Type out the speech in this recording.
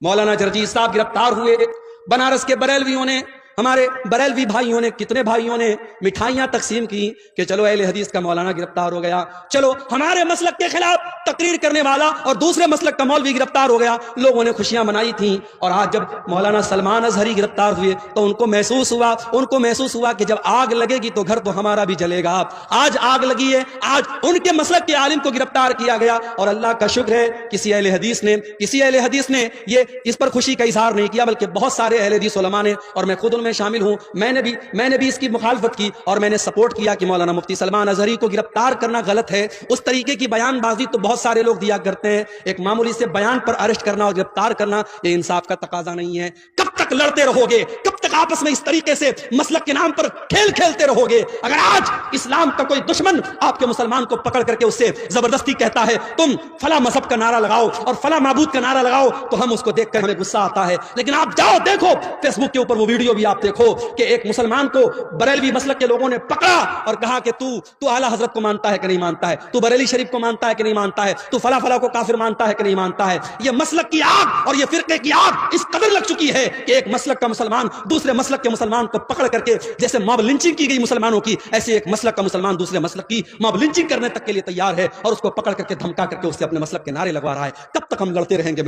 مولانا جرجیت صاحب گرفتار ہوئے، بنارس کے بریلویوں نے، ہمارے بریلوی بھائیوں نے، کتنے بھائیوں نے مٹھائیاں تقسیم کی کہ چلو اہل حدیث کا مولانا گرفتار ہو گیا، چلو ہمارے مسلک کے خلاف تقریر کرنے والا اور دوسرے مسلک کا مولوی گرفتار ہو گیا، لوگوں نے خوشیاں منائی تھیں۔ اور آج جب مولانا سلمان اظہری گرفتار ہوئے تو ان کو محسوس ہوا کہ جب آگ لگے گی تو گھر تو ہمارا بھی جلے گا۔ آج آگ لگی ہے، آج ان کے مسلک کے عالم کو گرفتار کیا گیا، اور اللہ کا شکر ہے کسی اہل حدیث نے یہ اس پر خوشی کا اظہار نہیں کیا، بلکہ بہت سارے اہل حدیث علماء نے، اور میں خود ان میں شامل ہوں، میں نے بھی اس کی مخالفت کی اور میں نے سپورٹ کیا کہ مولانا مفتی سلمان اظہری کو گرفتار کرنا غلط ہے۔ اس طریقے کی بیان بازی تو بہت سارے لوگ دیا کرتے ہیں، ایک معمولی سے بیان پر اریسٹ کرنا اور گرفتار کرنا یہ انصاف کا تقاضا نہیں ہے۔ کب تک لڑتے رہو گے؟ کب تک آپس میں اس طریقے سے مسلک کے نام پر کھیل کھیلتے رہو گے؟ اگر آج اسلام کا کوئی دشمن آپ کے مسلمان کو پکڑ کر کے اس سے زبردستی کہتا ہے تم فلاں مذہب کا نعرہ لگاؤ اور فلاں معبود کا نعرہ لگاؤ، تو ہم اس کو دیکھ کر ہمیں غصہ آتا ہے، لیکن آپ جاؤ دیکھو فیس بک کے اوپر وہ ویڈیو بھی آپ دیکھو کہ ایک مسلمان کو بریلوی مسلک کے لوگوں نے پکڑا اور کہا کہ تو اعلیٰ حضرت کو مانتا ہے کہ نہیں مانتا ہے، تو بریلی شریف کو مانتا ہے کہ نہیں مانتا ہے، تو فلاں فلاں کو کافر مانتا ہے کہ نہیں مانتا ہے۔ یہ مسلک کی آگ اور یہ فرقے کی آگ اس قدر لگ چکی ہے کہ ایک مسلک کا مسلمان دوسرے مسلک کے مسلمان کو پکڑ کر کے، جیسے ماب لنچنگ کی گئی مسلمانوں کی، ایسے ایک مسلک کا مسلمان دوسرے مسلک کی ماب لنچنگ کرنے تک کے لیے تیار ہے، اور اس کو پکڑ کر کے دھمکا کر کے اس سے اپنے مسلک کے نعرے لگوا رہا ہے۔ کب تک ہم لڑتے رہیں گے؟